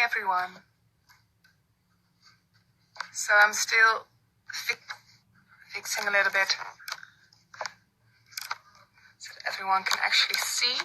everyone. So I'm still fixing a little bit so that everyone can actually see.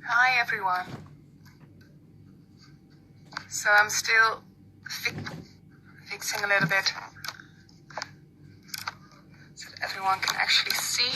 Hi everyone. So I'm still fixing a little bit so that everyone can actually see.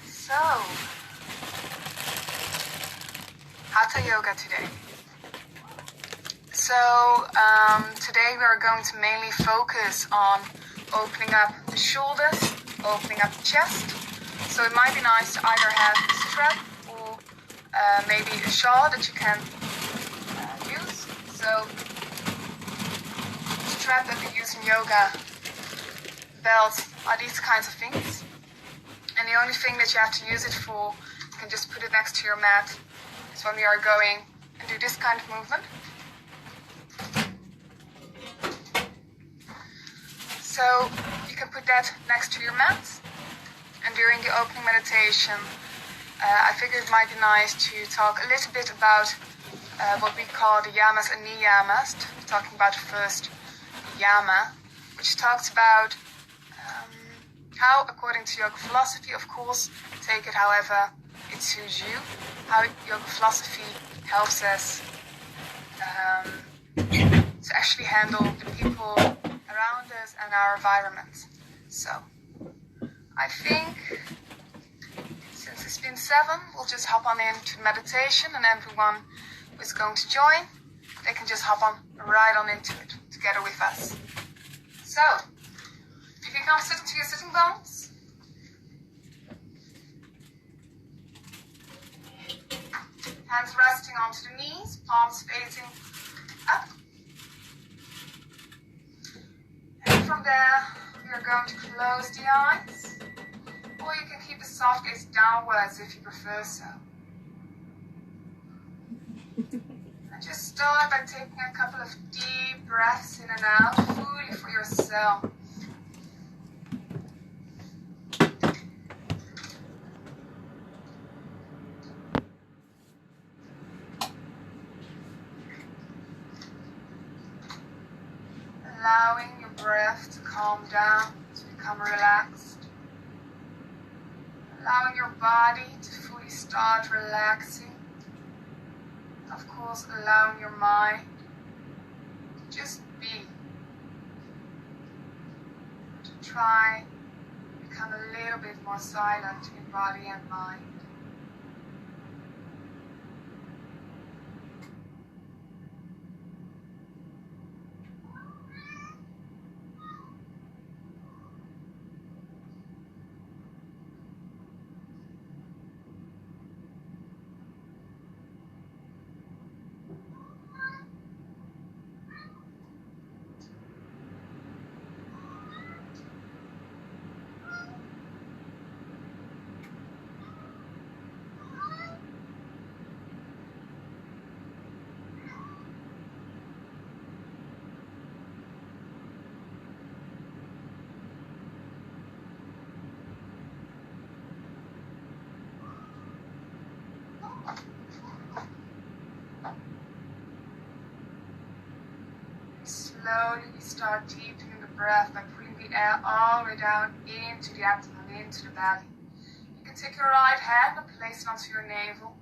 So, Hatha Yoga today. So, today we are going to mainly focus on opening up the shoulders, opening up the chest. So it might be nice to either have a strap or maybe a shawl that you can use. So, the strap that we use in yoga, belts, are these kinds of things. And the only thing that you have to use it for, you can just put it next to your mat, is when we are going and do this kind of movement. So you can put that next to your mat. And during the opening meditation, I figured it might be nice to talk a little bit about what we call the yamas and niyamas. We're talking about the first yama, which talks about how, according to yoga philosophy, of course, take it however it suits you, how yoga philosophy helps us to actually handle the people around us and our environment. So, I think, since it's been 7, we'll just hop on into meditation, and everyone who is going to join, they can just hop on right on into it together with us. So, you can come sit into your sitting bones. Hands resting onto the knees, palms facing up. And from there, we are going to close the eyes. Or you can keep a soft gaze downwards if you prefer so. And just start by taking a couple of deep breaths in and out, fully for yourself. Allowing your breath to calm down, to become relaxed. Allowing your body to fully start relaxing. Of course, allowing your mind to just be. To try to become a little bit more silent in body and mind. slowly we start deepening the breath by pulling the air all the way down into the abdomen, into the belly. You can take your right hand and place it onto your navel.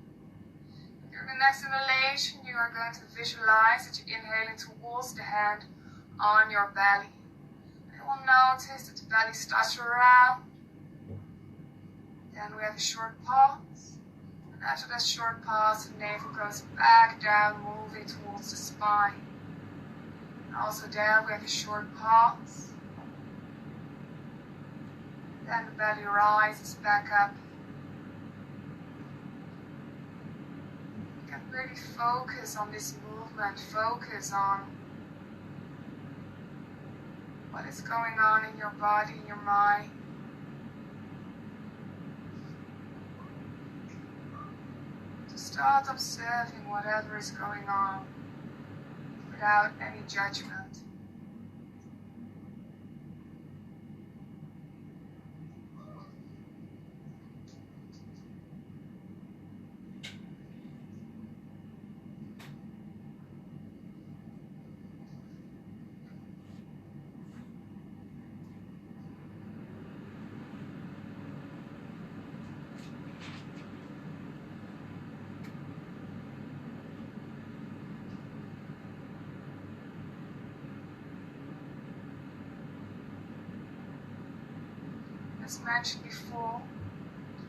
During the next inhalation, you are going to visualize that you're inhaling towards the hand on your belly. You will notice that the belly starts to round. Then we have a short pause. And after that short pause, the navel goes back down, moving towards the spine. And also there we have a short pause. Then the belly rises back up. You can really focus on this movement, focus on what is going on in your body, in your mind. To start observing whatever is going on without any judgment. As mentioned before,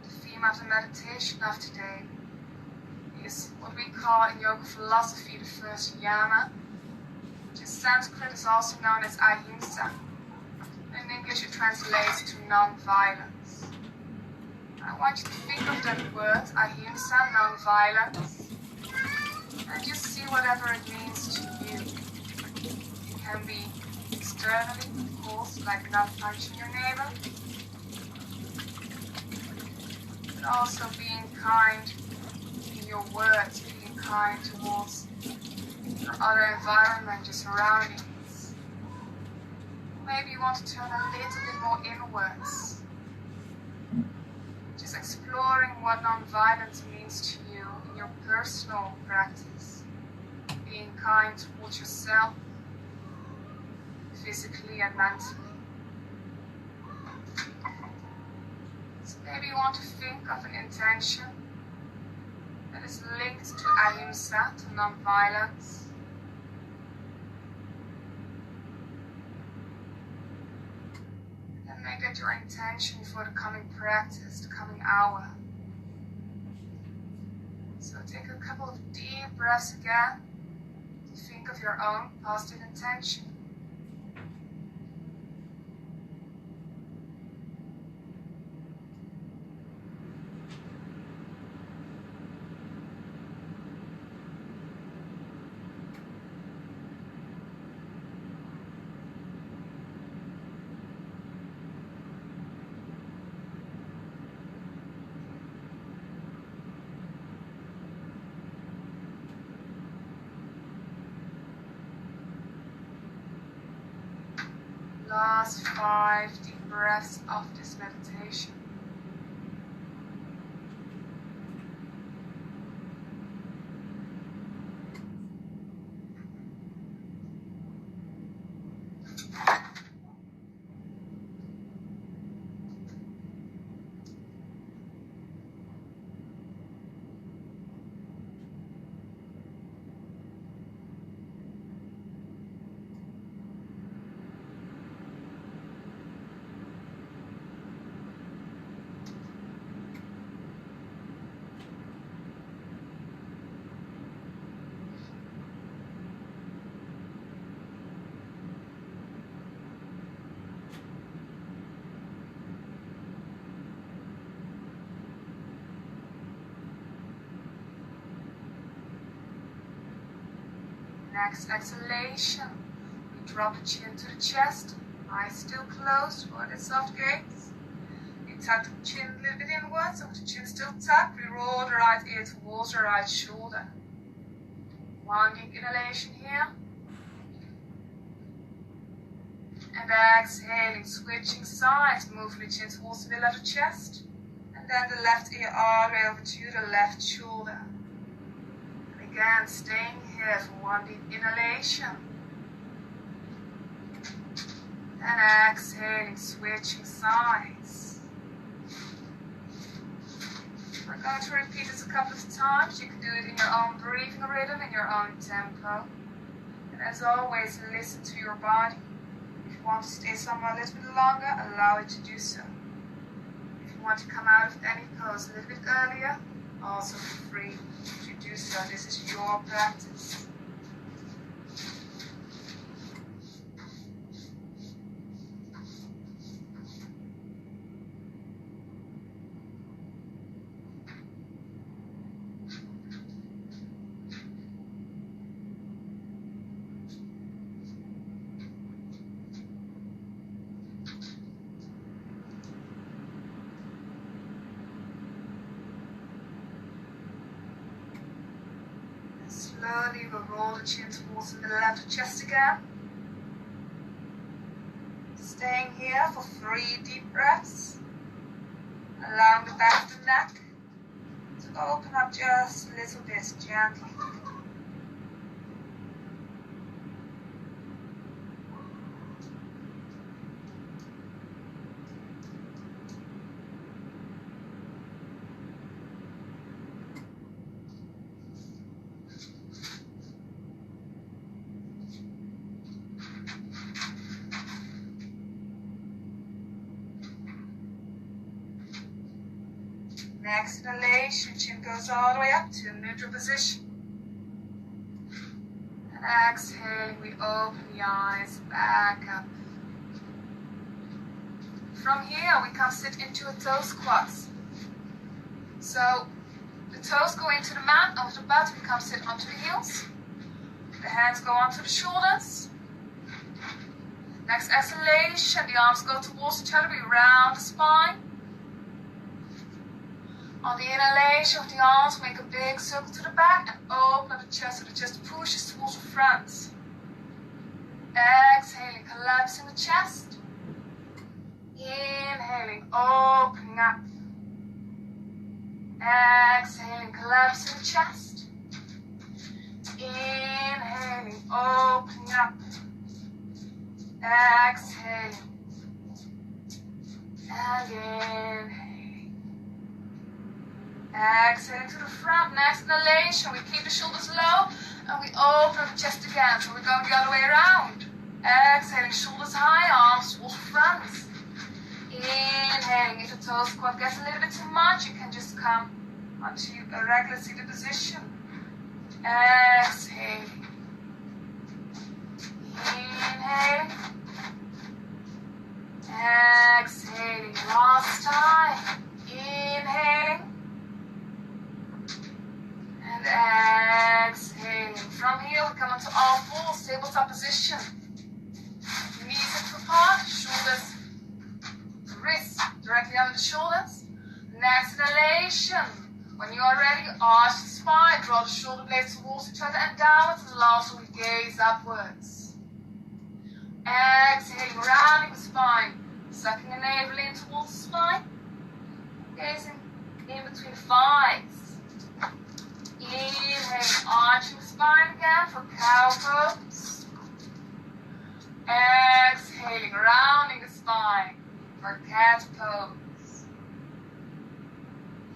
the theme of the meditation of today is what we call in yoga philosophy the first yama, which in Sanskrit is also known as ahimsa. In English it translates to non-violence. I want you to think of that word, ahimsa, non-violence, and just see whatever it means to you. It can be externally, of course, like not punching your neighbor, but also being kind in your words, being kind towards your other environment, your surroundings. Maybe you want to turn a little bit more inwards. Just exploring what non-violence means to you in your personal practice. Being kind towards yourself, physically and mentally. So maybe you want to think of an intention that is linked to ahimsa, to non-violence. And make that your intention for the coming practice, the coming hour. So take a couple of deep breaths again to think of your own positive intention. Last 5 deep breaths of this meditation. Next exhalation, we drop the chin to the chest, eyes still closed for the soft gaze. We tuck the chin a little bit inwards, so with the chin still tucked, we roll the right ear towards the right shoulder. One deep inhalation here. And exhaling, switching sides, moving the chin towards the middle of the chest. And then the left ear all the way over to the left shoulder. And again, staying here for one deep inhalation. And exhaling, switching sides. We're going to repeat this a couple of times. You can do it in your own breathing rhythm, in your own tempo. And as always, listen to your body. If you want to stay somewhere a little bit longer, allow it to do so. If you want to come out of any pose a little bit earlier, also feel free to do so. This is your practice. Slowly we'll roll the chin towards the middle of the chest again. Staying here for 3 deep breaths. Allowing the back of the neck to open up just a little bit gently. Next inhalation, chin goes all the way up to a neutral position. And exhaling, we open the eyes back up. From here, we come sit into a toe squat. So, the toes go into the mat, and with the butt, we come sit onto the heels. The hands go onto the shoulders. Next exhalation, the arms go towards each other, we round the spine. On the inhalation of the arms, make a big circle to the back and open up the chest so the chest pushes towards the front. Exhaling, collapsing the chest. Inhaling, opening up. Exhaling, collapsing the chest. Inhaling, opening up. Exhaling. And inhaling. Exhaling to the front. Next inhalation, we keep the shoulders low and we open up the chest again. So we're going the other way around. Exhaling, shoulders high, arms towards the front. Inhaling, if the toe squat gets a little bit too much, you can just come onto a regular seated position. Exhaling. Inhaling. Exhaling. Last time. Inhaling. And exhaling. From here, we come onto all fours, tabletop position. Knees hip apart, shoulders, wrists directly under the shoulders. Next inhalation. When you are ready, arch the spine, draw the shoulder blades towards each other and downwards, and last we gaze upwards. Exhaling, rounding the spine, sucking the navel in towards the spine, gazing in between the thighs. Inhaling, arching the spine again for cow pose. Exhaling, rounding the spine for cat pose.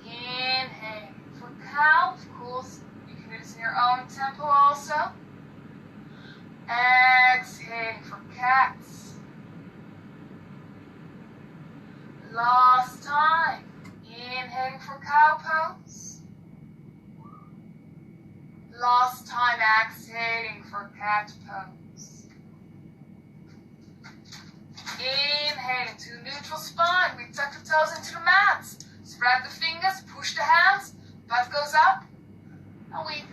Inhaling for cow, of course, you can do this in your own tempo also. Exhaling for cats. Last time, inhaling for cow pose. Last time, exhaling for cat pose. Inhaling to neutral spine, we tuck the toes into the mat. Spread the fingers, push the hands, butt goes up, and we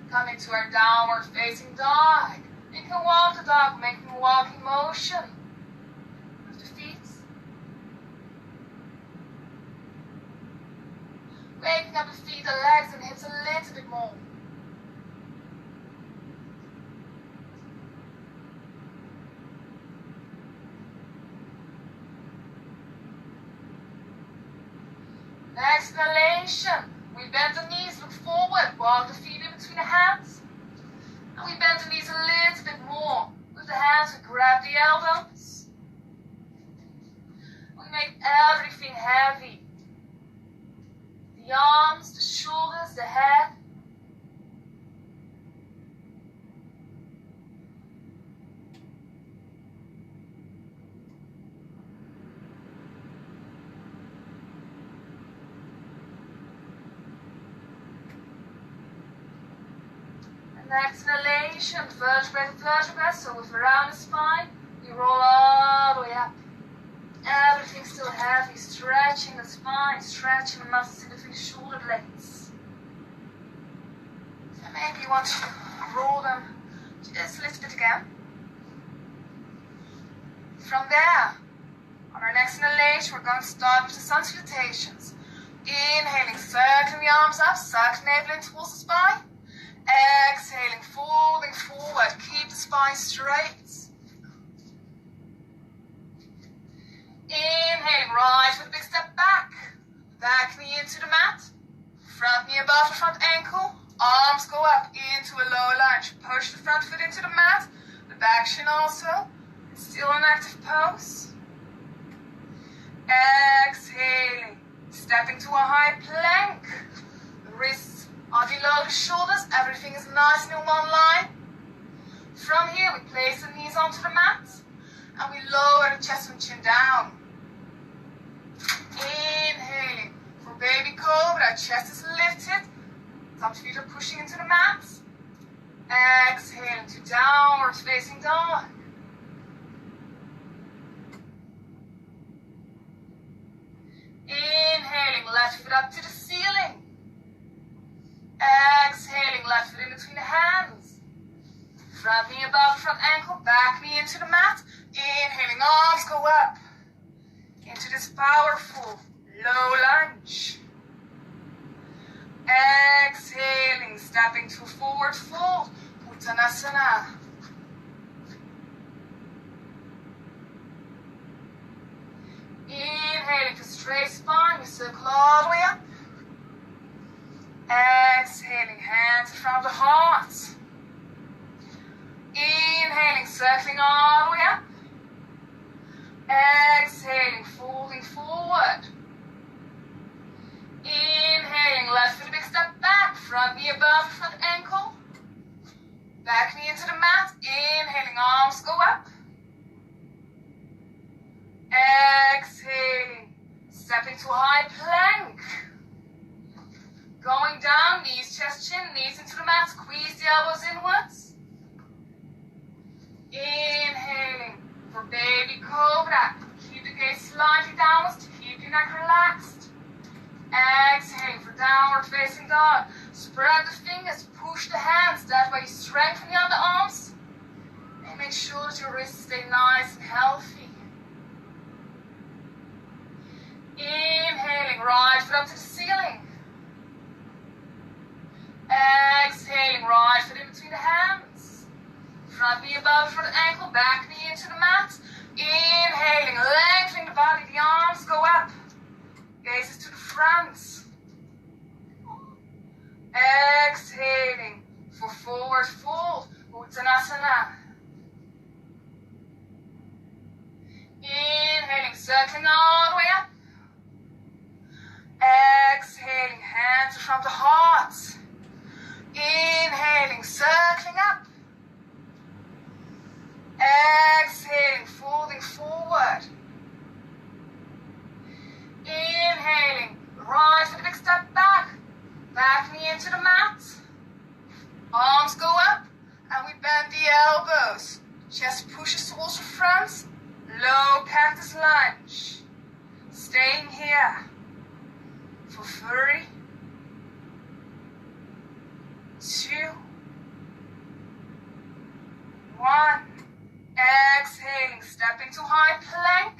come into our downward facing dog. You can walk the dog, making a walking motion with the feet. Waking up the feet, the legs and hips a little bit more. Next inhalation, we bend the knees, look forward, walk the feet in between the hands. And we bend the knees a little bit more. With the hands, we grab the elbows. elbows. We make everything heavy. The arms, the shoulders, the head. And exhalation, vertebra to vertebra, so with around the spine, we roll all the way up. Everything's still heavy, stretching the spine, stretching the muscles in between the shoulder blades. So maybe you want to roll them just a little bit again. From there, on our next inhalation, we're going to start with the sun salutations. Inhaling, circling the arms up, suck navel in towards the spine. Exhaling, folding forward, keep the spine straight. Inhaling, right with a big step back. Back knee into the mat. Front knee above the front ankle. Arms go up into a low lunge. Push the front foot into the mat. The back shin also. Still an active pose. Exhaling. Stepping to a high plank. The wrists are below the shoulders. Everything is nice and in one line. From here, we place the knees onto the mat. And we lower the chest and chin down. Inhaling for baby cobra, chest is lifted, top feet are pushing into the mat. Exhaling to downward facing dog. Inhaling, left foot up to the ceiling. Exhaling, left foot in between the hands. Front knee above front ankle, back knee into the mat. Inhaling, arms go up into this powerful low lunge. Exhaling, stepping to forward fold, Uttanasana. Inhaling to straight spine, we circle all the way up. Exhaling, hands in front of the heart. Inhaling, circling all the way up. Exhaling, folding forward. Inhaling, left foot a big step back. Front knee above the front ankle. Back knee into the mat. Inhaling, arms go up. Exhaling, stepping to high plank. Going down, knees, chest, chin, knees into the mat. Squeeze the elbows inwards. Inhaling for baby cobra. Keep the gaze slightly downwards to keep your neck relaxed. Exhaling for downward facing dog. Spread the fingers, push the hands. That way you strengthen the underarms. And make sure that your wrists stay nice and healthy. Inhaling, right foot up to the ceiling. Exhaling, right foot in between the hands. Front knee above front ankle, back knee into the mat. Inhaling, lengthening the body, the arms go up. Gazes to the front. Exhaling for forward fold, Uttanasana. Inhaling, circling all the way up. Exhaling, hands in front of the heart. Inhaling, circling up. Exhaling, folding forward. Inhaling, right foot a big step back. Back knee into the mat. Arms go up and we bend the elbows. Chest pushes towards the front. Low cactus lunge. Staying here for 3, 2, 1. Exhaling, stepping to high plank.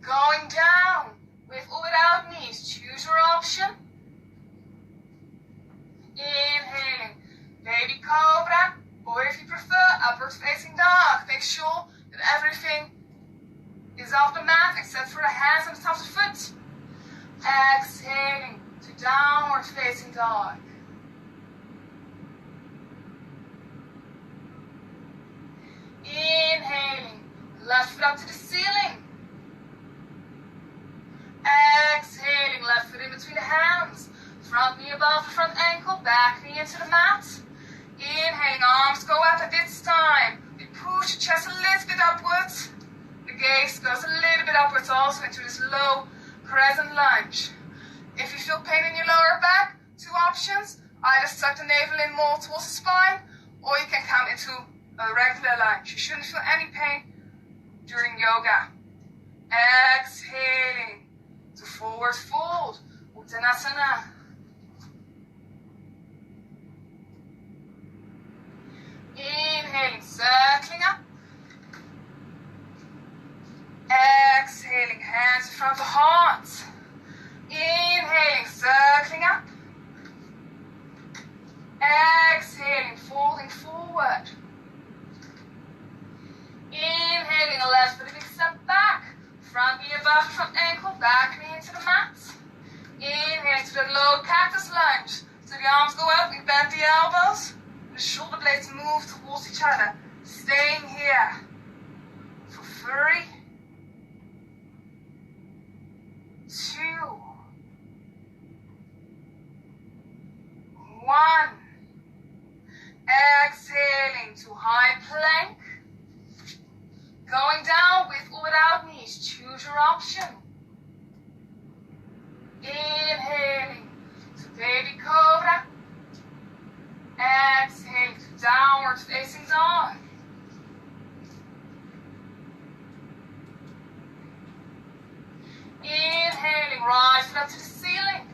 Going down with or without knees. Choose your option. Inhaling, baby cobra, or if you prefer, upward facing dog. Make sure that everything is off the mat except for the hands and the tops of the foot. Exhaling to downward facing dog. Inhale. up to the ceiling. Exhaling, left foot in between the hands. Front knee above the front ankle, back knee into the mat. Inhaling, arms go up, and this time we push the chest a little bit upwards. The gaze goes a little bit upwards also into this low crescent lunge. If you feel pain in your lower back, two options. Either suck the navel in more towards the spine, or you can come into a regular lunge. You shouldn't feel any pain during yoga. Exhaling to forward fold, Uttanasana. Inhaling, circling up. Exhaling, hands in front of the heart. Inhaling, circling up. Exhaling, folding forward. Inhaling, a left foot a big step back. Front knee above front ankle, back knee into the mat. Inhaling to the low cactus lunge. So the arms go up, we bend the elbows. The shoulder blades move towards each other. Staying here for 3, 2, 1. Exhaling to high plank. Going down with or without knees. Choose your option. Inhaling to baby cobra. Exhaling to downward facing dog. Inhaling, right foot up to the ceiling.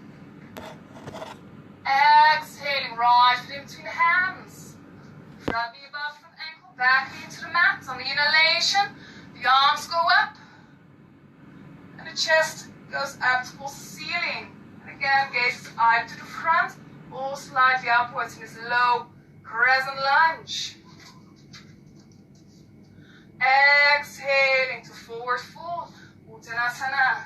Exhaling, right foot in between the hands. Front knee above front ankle, back knee into the mat. On the inhalation, the arms go up. And the chest goes up towards the ceiling. And again, gaze eye to the front, or slightly upwards in this low crescent lunge. Exhaling to forward fold, Uttanasana.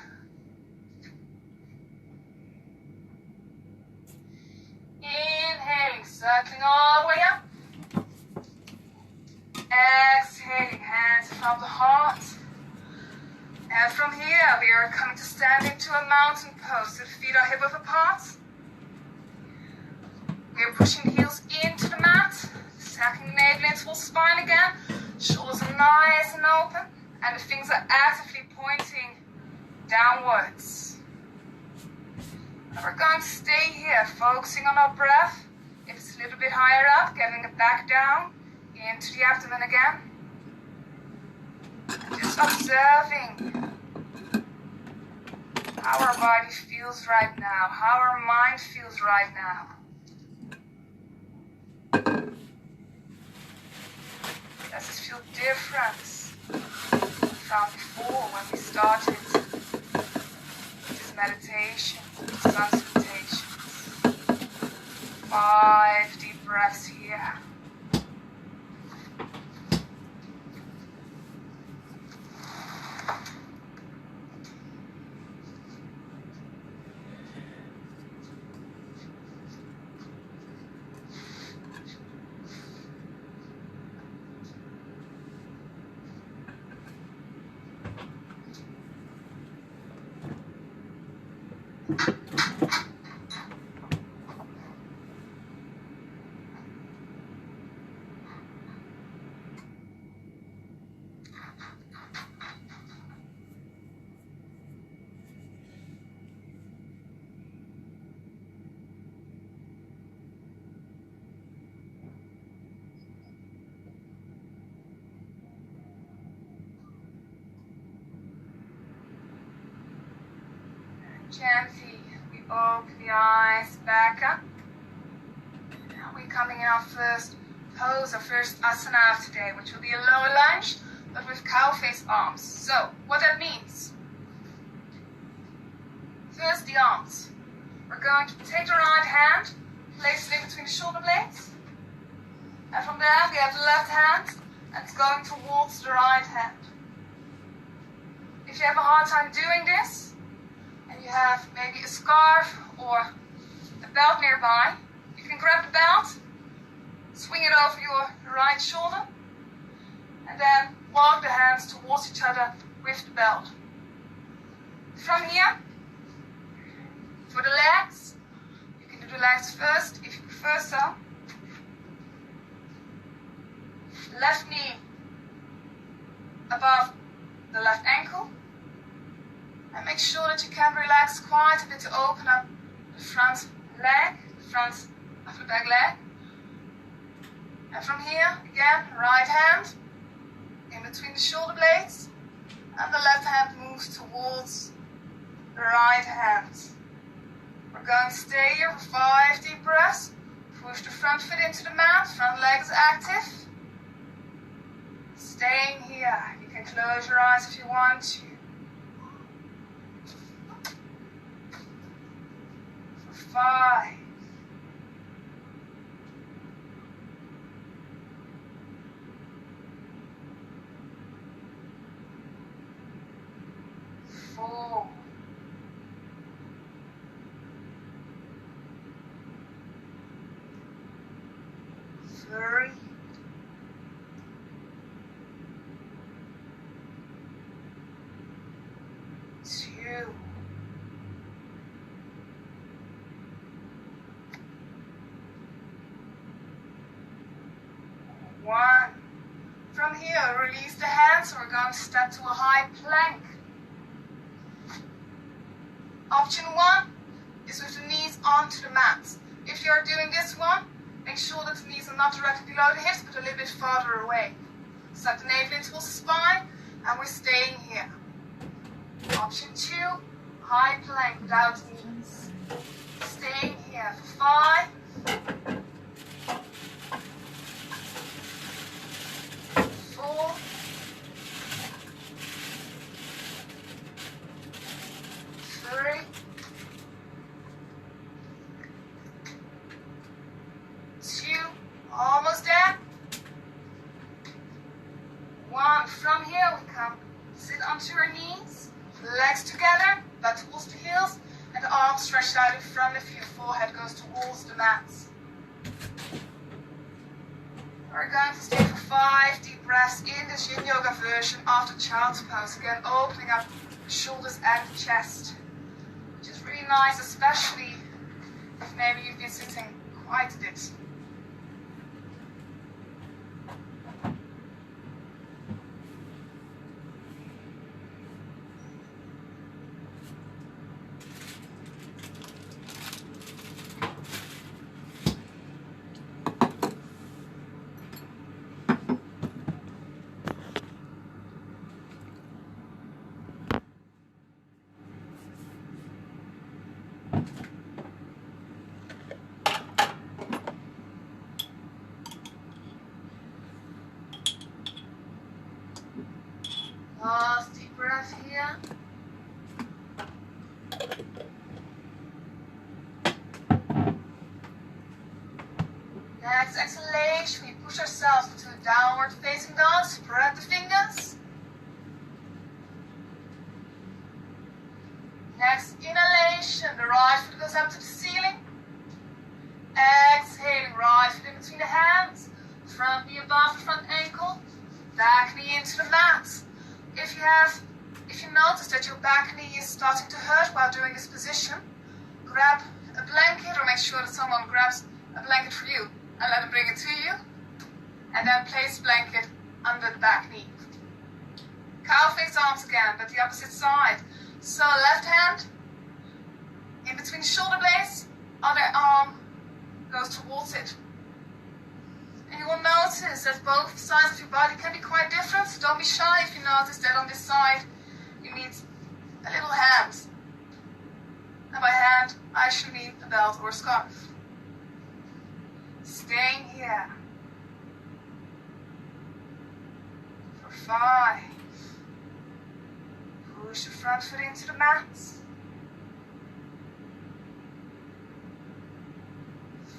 Inhaling, circling all the way up. Exhaling, hands in front of the heart. And from here, we are coming to stand into a mountain pose. So the feet are hip width apart. We are pushing the heels into the mat. Sacking the navel into full spine again. Shoulders are nice and open. And the fingers are actively pointing downwards. And we're going to stay here, focusing on our breath. If it's a little bit higher up, getting it back down into the abdomen again. Just observing how our body feels right now, how our mind feels right now. Does this feel different from before when we started this meditation, these meditations? 5 deep breaths here. Gently, we open the eyes back up. Now we're coming in our first pose, our first asana of today, which will be a lower lunge, but with cow face arms. So, what that means. First, the arms. We're going to take the right hand, place it in between the shoulder blades. And from there, we have the left hand, and it's going towards the right hand. If you have a hard time doing this, you have maybe a scarf or a belt nearby, you can grab the belt, swing it over your right shoulder, and then walk the hands towards each other with the belt. From here, for the legs, you can do the legs first if you prefer so. Left knee above the left ankle. And make sure that you can relax quite a bit to open up the front leg, the front of the back leg. And from here, again, right hand in between the shoulder blades. And the left hand moves towards the right hand. We're going to stay here for 5 deep breaths. Push the front foot into the mat, front leg is active. Staying here. You can close your eyes if you want to. For 5. 4. 3. 2. 1. From here, release the hands. We're going to step to a high plank. Option 1 is with the knees onto the mat. If you're doing this one, make sure that the knees are not directly below the hips, but a little bit farther away. Set the navel in towards the spine, and we're staying here. Option 2, high plank without knees. Staying here for 5. 4. 3. 2. Almost there. 1. From here we come. Sit onto your knees. Legs together, back towards the heels, and the arms stretched out in front of you. Forehead goes towards the mat. We're going to stay for 5 deep breaths in this yin yoga version of the child's pose. Again, opening up the shoulders and the chest, which is really nice, especially if maybe you've been sitting quite a bit. Last deep breath here. Next exhalation, we push ourselves into a downward facing dog. Spread the fingers. Next inhalation, the right foot goes up to the ceiling. Exhaling, right foot in between the hands. Front knee above the front ankle. Back knee into the mat. If you notice that your back knee is starting to hurt while doing this position, grab a blanket or make sure that someone grabs a blanket for you and let them bring it to you. And then place the blanket under the back knee. Cow face arms again, but the opposite side. So left hand in between the shoulder blades, other arm goes towards it. And you will notice that both sides of your body can be quite different. So don't be shy if you notice that on this side you need a little hand. And by hand, I should mean a belt or a scarf. Staying here for 5. Push the front foot into the mat.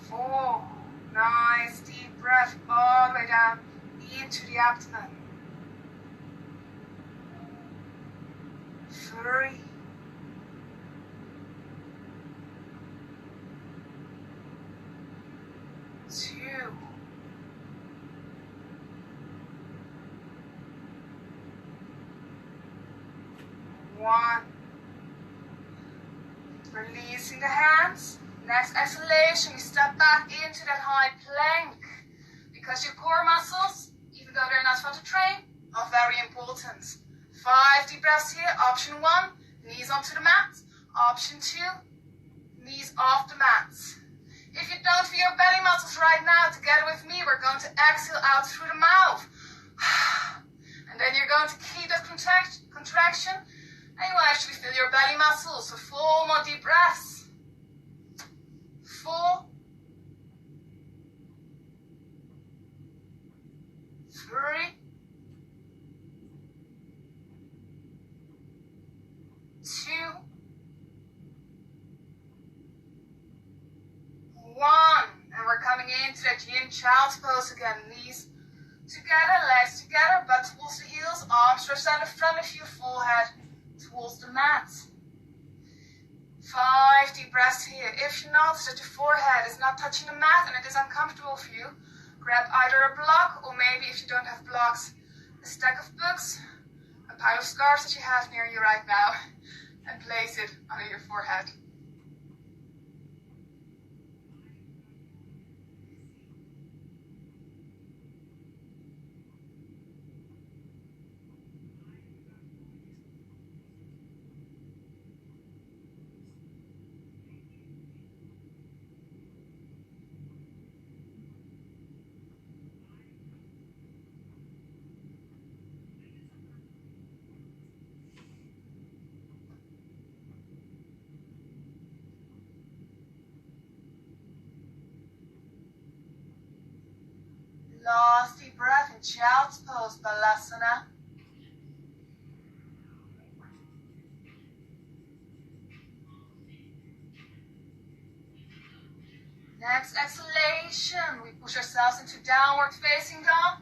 4. Nice deep breath all the way down into the abdomen. 3. 2. 1. Releasing the hands. Next exhalation, you step back into that high plank. Because your core muscles, even though they're not fun to train, are very important. 5 deep breaths here. Option 1, knees onto the mat. Option 2, knees off the mat. If you don't feel your belly muscles right now, together with me, we're going to exhale out through the mouth. And then you're going to keep that contraction, and you will actually feel your belly muscles. So 4 more deep breaths. 4, 3, 2, 1. And we're coming into that yin child's pose again. Knees together, legs together, butt towards the heels, arms stretched down in front of you, forehead towards the mat. 5 deep breaths here. If you notice that your forehead is not touching the mat and it is uncomfortable for you, grab either a block, or maybe if you don't have blocks, a stack of books, a pile of scarves that you have near you right now, and place it under your forehead. Last deep breath in child's pose, Balasana. Next exhalation, we push ourselves into downward facing dog.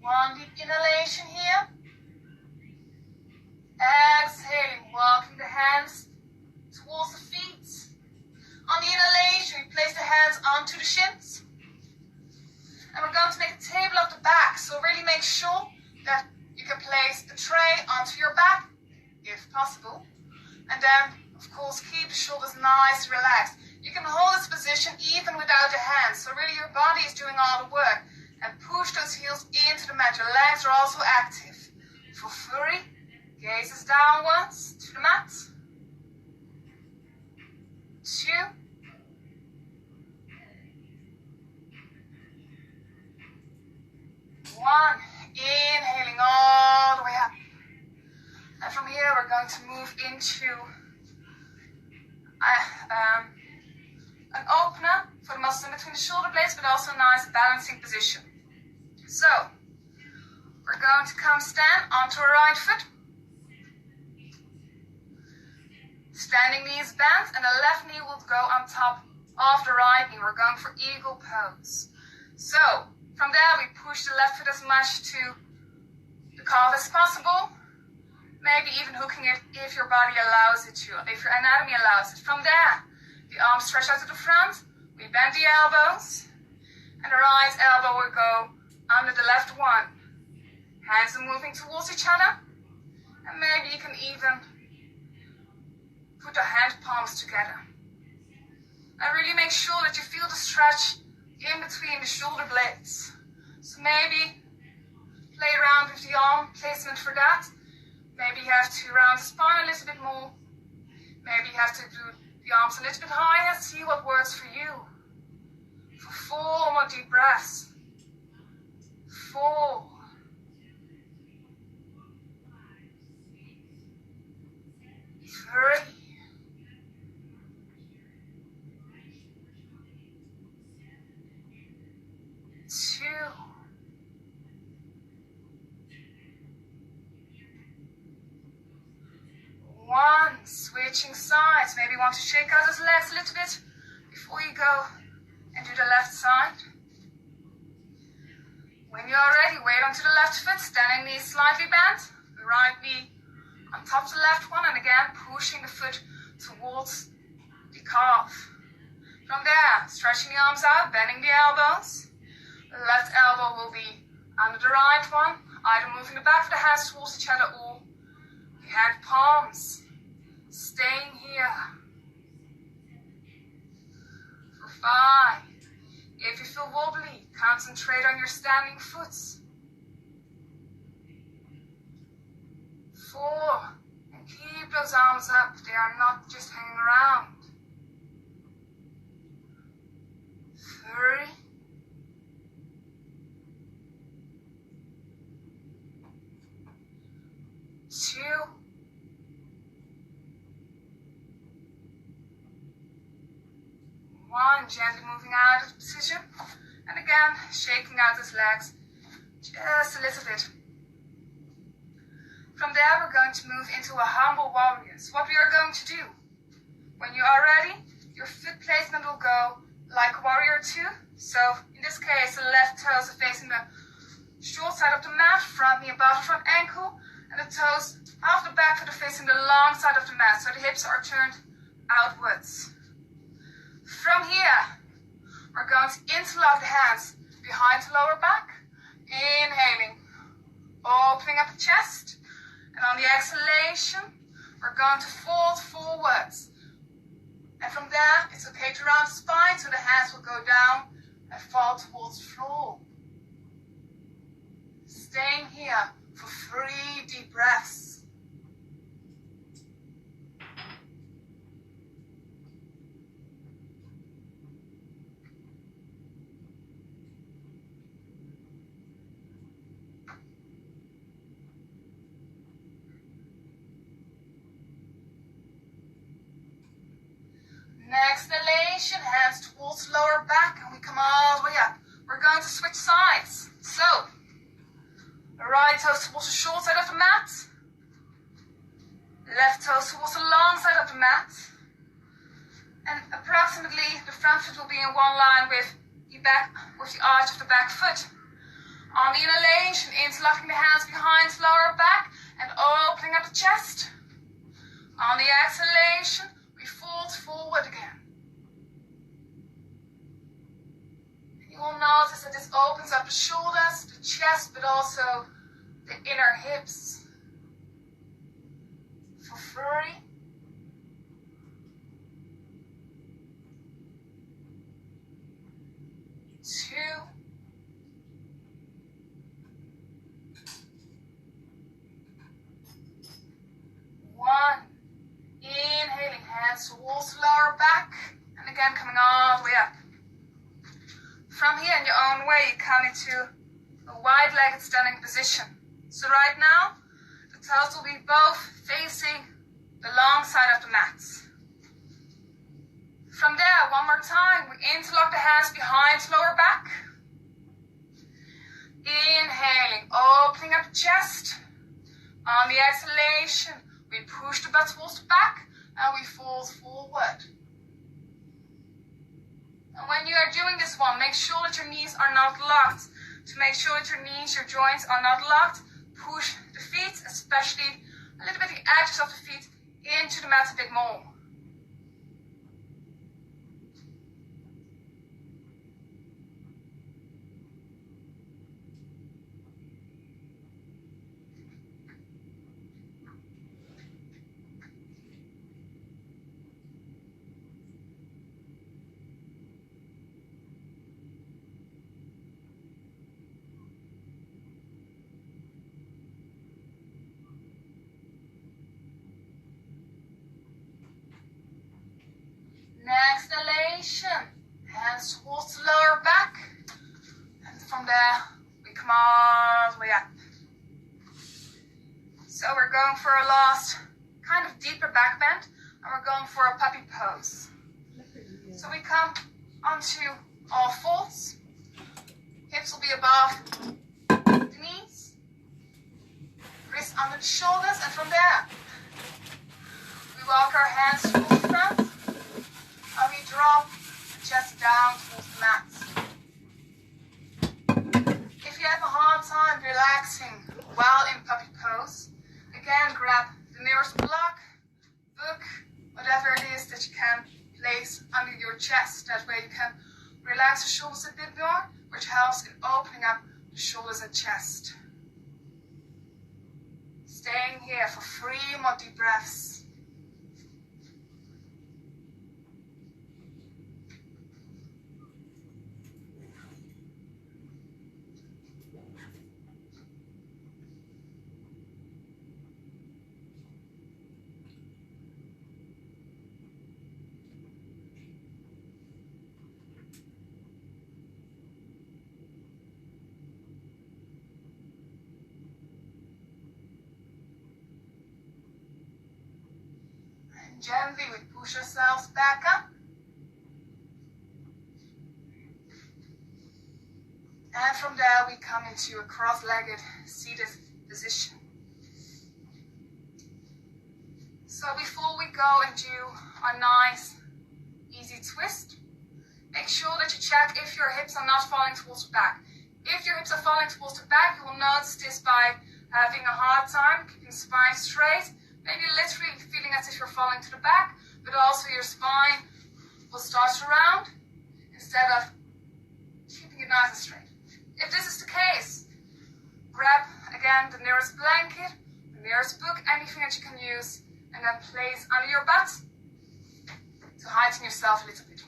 One deep inhalation here. Exhaling, walking the hands towards the feet. On the inhalation, we place the hands onto the shins. And we're going to make a table of the back. So really make sure that you can place the tray onto your back, if possible. And then, of course, keep the shoulders nice and relaxed. You can hold this position even without the hands. So really your body is doing all the work. And push those heels into the mat. Your legs are also active. For 3, gazes downwards to the mat. 2, 1. Inhaling all the way up. And from here we're going to move into an opener for the muscles in between the shoulder blades, but also a nice balancing position. So, we're going to come stand onto our right foot. Standing knees bent, and the left knee will go on top of the right knee. We're going for eagle pose. So, from there we push the left foot as much to the calf as possible. Maybe even hooking it if your body allows it to, if your anatomy allows it. From there, the arms stretch out to the front. We bend the elbows, and the right elbow will go under the left one. Hands are moving towards each other, and maybe you can even put the hand palms together. And really make sure that you feel the stretch in between the shoulder blades. So maybe play around with the arm placement for that. Maybe you have to round the spine a little bit more. Maybe you have to do the arms a little bit higher. See what works for you. For 4 more deep breaths. 4. 3. 2. 1. Switching sides. Maybe you want to shake out those legs a little bit before you go and do the left side. When you're ready, weight onto the left foot, standing knees slightly bent, the right knee on top of the left one, and again pushing the foot towards the calf. From there, stretching the arms out, bending the elbows. The left elbow will be Under the right one, either moving the back of the hands towards each other or the hand palms. Staying here. For 5. If you feel wobbly, concentrate on your standing foot. 4. And keep those arms up. They are not just hanging around. 3. 2. 1. Gently moving out of position. And again, shaking out those legs just a little bit. From there, we're going to move into a humble warrior. So what we are going to do, when you are ready, your foot placement will go like warrior 2. So in this case, the left toes are facing the short side of the mat, front knee above the front ankle, and the toes off the back foot are facing the long side of the mat. So the hips are turned outwards. From here, we're going to interlock the hands behind the lower back. Inhaling, opening up the chest. And on the exhalation, we're going to fold forwards. And from there, it's okay to round the spine, so the hands will go down and fall towards the floor. Staying here for 3 deep breaths. Exhalation, hands towards the lower back, and we come all the way up. We're going to switch sides. So, the right toes towards the short side of the mat. Left toes towards the long side of the mat. And approximately the front foot will be in one line with the arch of the back foot. On the inhalation, interlocking the hands behind the lower back and opening up the chest. On the exhalation, we fold forward again. And you will notice that this opens up the shoulders, the chest, but also the inner hips. For 3. 2. 1. Inhaling, hands towards the lower back, and again coming all the way up. From here, in your own way, you come into a wide-legged standing position. So right now, the toes will be both facing the long side of the mat. From there, one more time, we interlock the hands behind the lower back. Inhaling, opening up the chest. On the exhalation, we push the butt towards the back and we fold forward. And when you are doing this one, make sure that your knees are not locked. To make sure that your knees, your joints are not locked, push the feet, especially a little bit the edges of the feet, into the mat a bit more. Exhalation, hands towards the lower back, and from there we come all the way up. So we're going for a last kind of deeper back bend, and we're going for a puppy pose. So we come onto all fours, hips will be above the knees, wrists under the shoulders, and from there we walk our hands towards the front. And we drop the chest down towards the mat. If you have a hard time relaxing while in puppy pose, again grab the nearest block, book, whatever it is that you can place under your chest. That way you can relax the shoulders a bit more, which helps in opening up the shoulders and chest. Staying here for 3 more deep breaths. Gently we push ourselves back up. And from there we come into a cross-legged seated position. So before we go and do a nice easy twist, make sure that you check if your hips are not falling towards the back. If your hips are falling towards the back, you will notice this by having a hard time keeping the spine straight. Maybe literally feeling as if you're falling to the back, but also your spine will start to round instead of keeping it nice and straight. If this is the case, grab again the nearest blanket, the nearest book, anything that you can use, and then place under your butt to heighten yourself a little bit.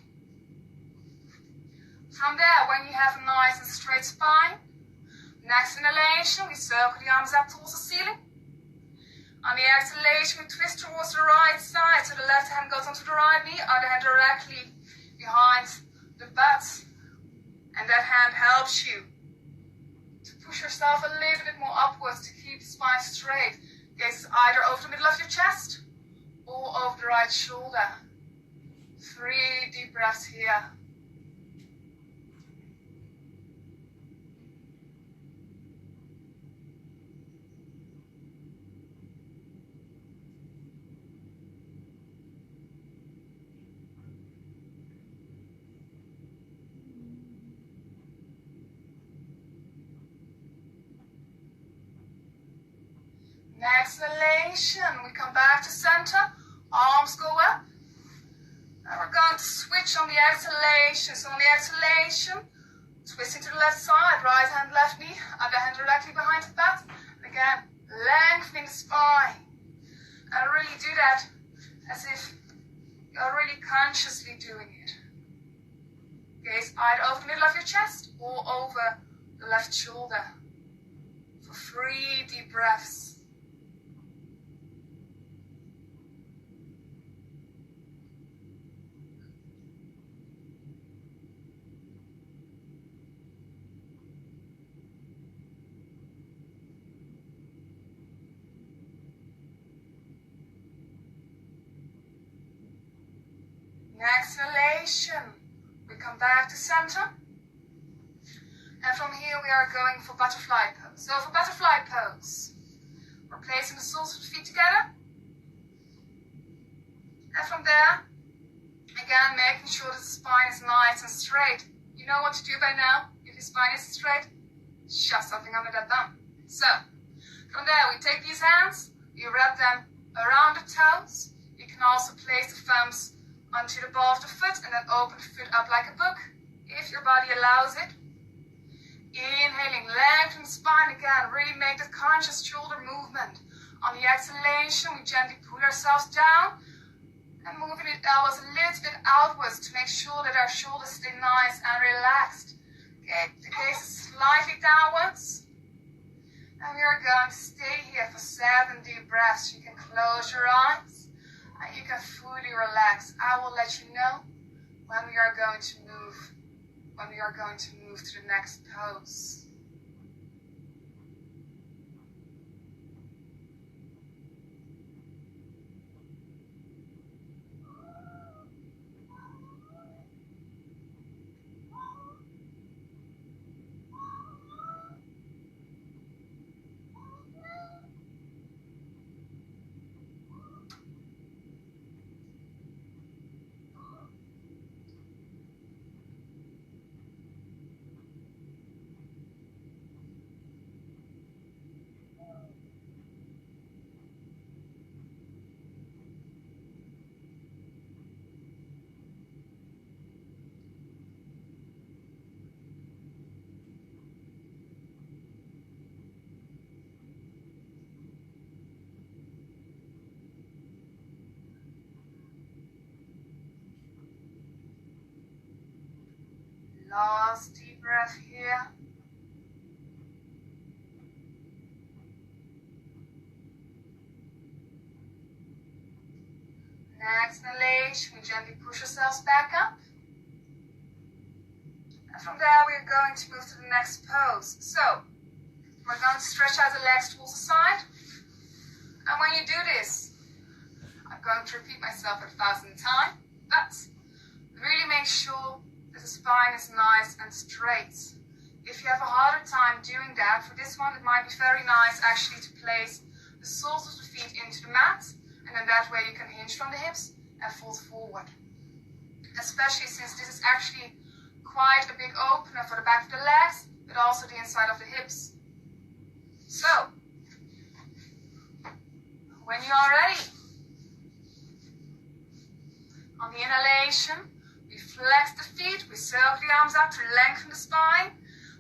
From there, when you have a nice and straight spine, next inhalation, we circle the arms up towards the ceiling. On the exhalation, we twist towards the right side, so the left hand goes onto the right knee, other hand directly behind the butt. And that hand helps you to push yourself a little bit more upwards to keep the spine straight. Gaze either over the middle of your chest or over the right shoulder. 3 deep breaths here. Exhalation, we come back to center, arms go up. Now we're going to switch on the exhalation. So on the exhalation, twisting to the left side, right hand, left knee, other hand directly behind the butt. And again, lengthening the spine. And really do that as if you're really consciously doing it. Gaze either over the middle of your chest or over the left shoulder. For 3 deep breaths. Exhalation, we come back to center, and from here we are going for butterfly pose. So for butterfly pose, we're placing the soles of the feet together, and from there, again making sure that the spine is nice and straight. You know what to do by now. If your spine isn't straight, shove something under that thumb. So from there we take these hands, we wrap them around the toes. You can also place the thumbs onto the ball of the foot and then open the foot up like a book, if your body allows it. Inhaling, lengthen the spine again, really make that conscious shoulder movement. On the exhalation, we gently pull ourselves down and moving the elbows a little bit outwards to make sure that our shoulders stay nice and relaxed. Okay, the gaze is slightly downwards. And we are going to stay here for 7 deep breaths. You can close your eyes. And you can fully relax. I will let you know when we are going to move to the next pose. Last deep breath here. Next exhalation, we gently push ourselves back up. And from there, we're going to move to the next pose. So, we're going to stretch out the legs towards the side. And when you do this, I'm going to repeat myself 1,000 times, but really make sure that the spine is nice and straight. If you have a harder time doing that, for this one it might be very nice actually to place the soles of the feet into the mat, and then that way you can hinge from the hips and fold forward. Especially since this is actually quite a big opener for the back of the legs, but also the inside of the hips. So, when you are ready, on the inhalation, we flex the feet, we circle the arms up to lengthen the spine.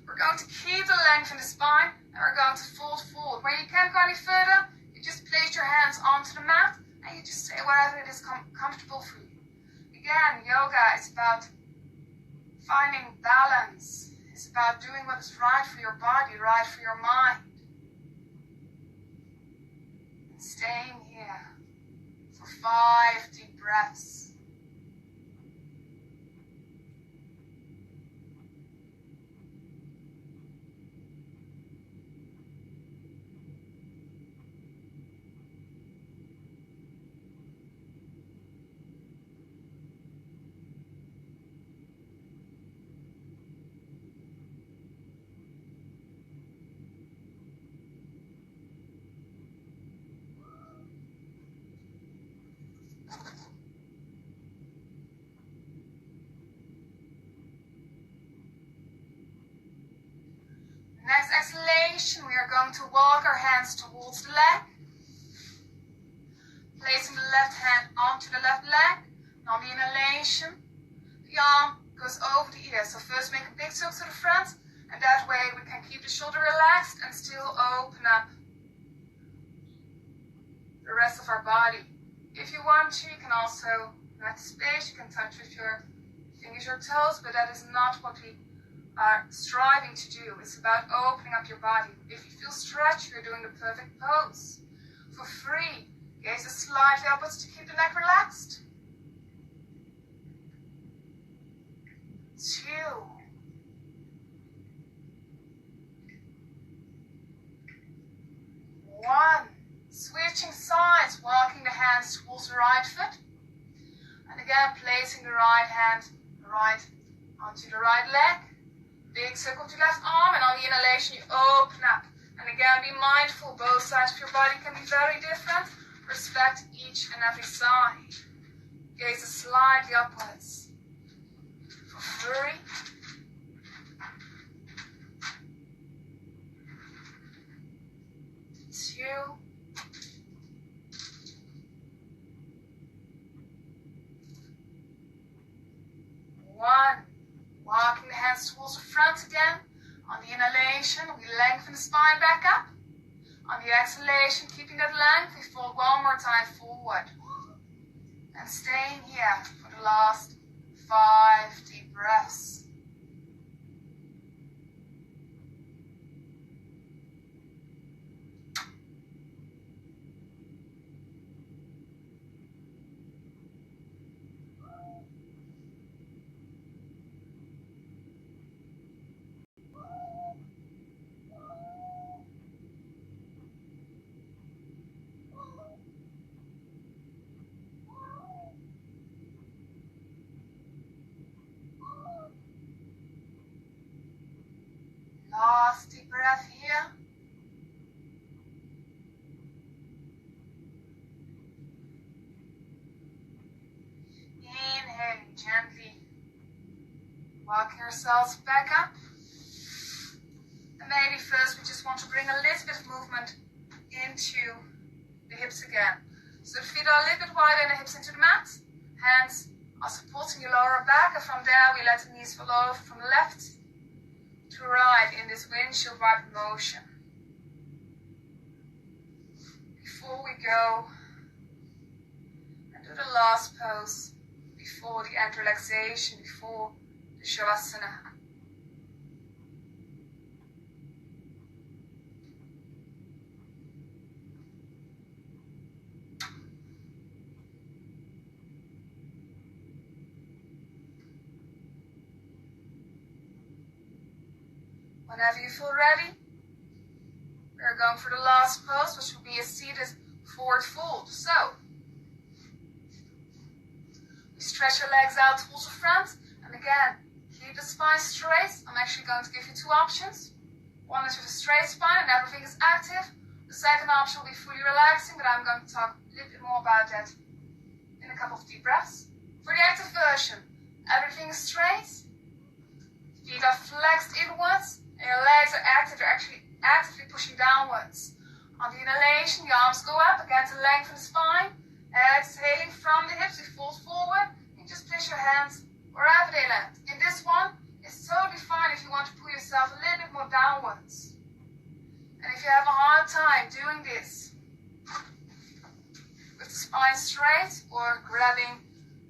We're going to keep the length in the spine, and we're going to fold forward. When you can't go any further, you just place your hands onto the mat, and you just say whatever it is comfortable for you. Again, yoga is about finding balance. It's about doing what is right for your body, right for your mind. And staying here for 5 deep breaths. Next exhalation, we are going to walk our hands towards the leg, placing the left hand onto the left leg. And on the inhalation, the arm goes over the ear. So first make a big circle to the front, and that way we can keep the shoulder relaxed and still open up the rest of our body. If you want to, you can also let the space, you can touch with your fingers or toes, but that is not what we are striving to do. It's about opening up your body. If you feel stretched, you're doing the perfect pose. For 3, gaze slightly upwards to keep the neck relaxed. 2. 1. Switching sides, walking the hands towards the right foot. And again, placing the right hand right onto the right leg. Big circle to left arm, and on the inhalation you open up. And again, be mindful, both sides of your body can be very different. Respect each and every side. Gaze slightly upwards. For 3. 2. 1. Walking the hands towards the front again. On the inhalation, we lengthen the spine back up. On the exhalation, keeping that length, we fold one more time forward. And staying here for the last 5 deep breaths. Last deep breath here. Inhaling gently, walking yourselves back up. And maybe first we just want to bring a little bit of movement into the hips again. So the feet are a little bit wider and the hips into the mat. Hands are supporting your lower back, and from there we let the knees fall over from the left to right in this windshield wiper motion. Before we go and do the last pose, before the end relaxation, before the Shavasana, Whenever you feel ready, we are going for the last pose, which will be a seated forward fold. So, you stretch your legs out towards the front, and again, keep the spine straight. I'm actually going to give you two options. One is with a straight spine and everything is active. The second option will be fully relaxing, but I'm going to talk a little bit more about that in a couple of deep breaths. For the active version, everything is straight, feet are flexed inwards, and your legs are active. They're actually actively pushing downwards. On the inhalation, the arms go up, again to lengthen the spine. Exhaling from the hips, you fold forward, and just place your hands wherever they land. In this one, it's totally fine if you want to pull yourself a little bit more downwards. And if you have a hard time doing this with the spine straight or grabbing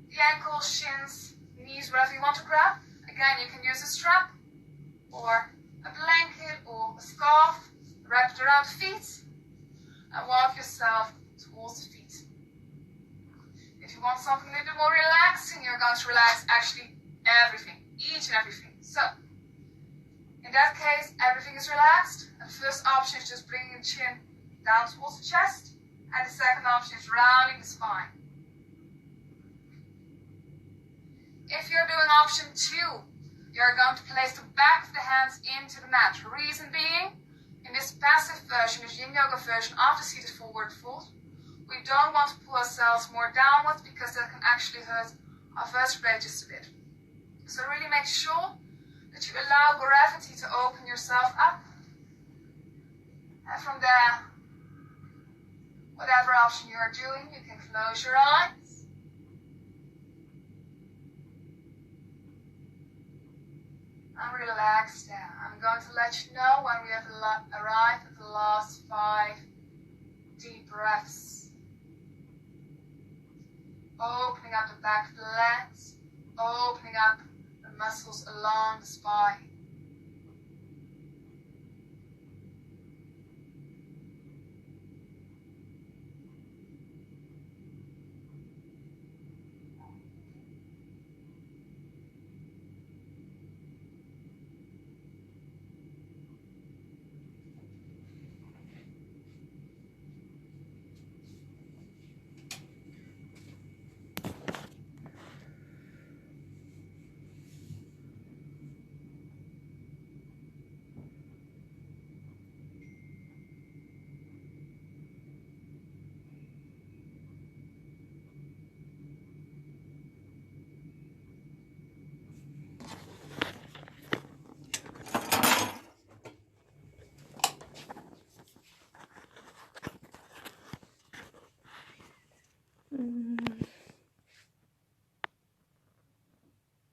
the ankles, shins, knees, wherever you want to grab, again, you can use a strap or a blanket or a scarf, wrap it around the feet and walk yourself towards the feet. If you want something a little bit more relaxing, you're going to relax actually everything, each and everything. So, in that case, everything is relaxed. And the first option is just bringing the chin down towards the chest. And the second option is rounding the spine. If you're doing option 2, you're going to place the back of the hands into the mat. Reason being, in this passive version, this yin yoga version of the seated forward fold, we don't want to pull ourselves more downwards because that can actually hurt our vertebrae just a bit. So really make sure that you allow gravity to open yourself up. And from there, whatever option you are doing, you can close your eyes. And relax down. I'm going to let you know when we have arrived at the last 5 deep breaths. Opening up the back of the legs, opening up the muscles along the spine.